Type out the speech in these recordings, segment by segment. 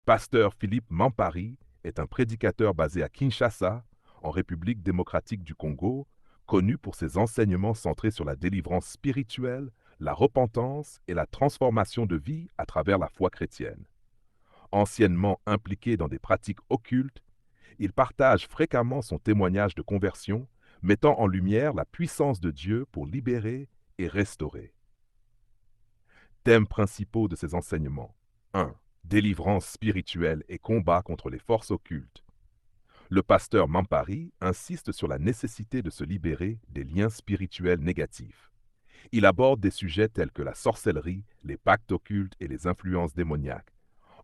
Pasteur Philippe Mampari est un prédicateur basé à Kinshasa, en République démocratique du Congo, connu pour ses enseignements centrés sur la délivrance spirituelle, la repentance et la transformation de vie à travers la foi chrétienne. Anciennement impliqué dans des pratiques occultes, il partage fréquemment son témoignage de conversion, mettant en lumière la puissance de Dieu pour libérer et restaurer. Thèmes principaux de ses enseignements. 1. Délivrance spirituelle et combat contre les forces occultes. Le pasteur Mampari insiste sur la nécessité de se libérer des liens spirituels négatifs. Il aborde des sujets tels que la sorcellerie, les pactes occultes et les influences démoniaques,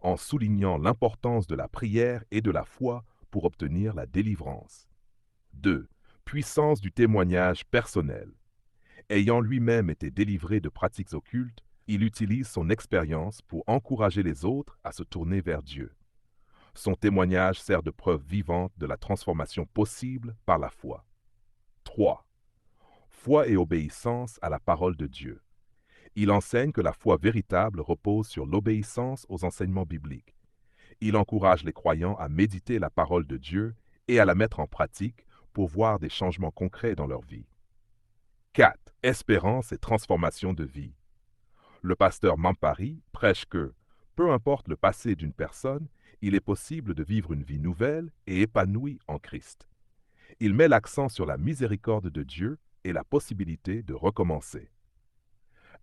en soulignant l'importance de la prière et de la foi pour obtenir la délivrance. 2. Puissance du témoignage personnel. Ayant lui-même été délivré de pratiques occultes, il utilise son expérience pour encourager les autres à se tourner vers Dieu. Son témoignage sert de preuve vivante de la transformation possible par la foi. 3. Foi et obéissance à la parole de Dieu. Il enseigne que la foi véritable repose sur l'obéissance aux enseignements bibliques. Il encourage les croyants à méditer la parole de Dieu et à la mettre en pratique pour voir des changements concrets dans leur vie. 4. Espérance et transformation de vie. Le pasteur Mampari prêche que, peu importe le passé d'une personne, il est possible de vivre une vie nouvelle et épanouie en Christ. Il met l'accent sur la miséricorde de Dieu et la possibilité de recommencer.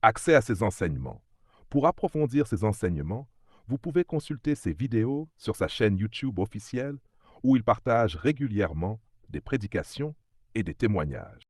Accès à ses enseignements. Pour approfondir ses enseignements, vous pouvez consulter ses vidéos sur sa chaîne YouTube officielle où il partage régulièrement des prédications et des témoignages.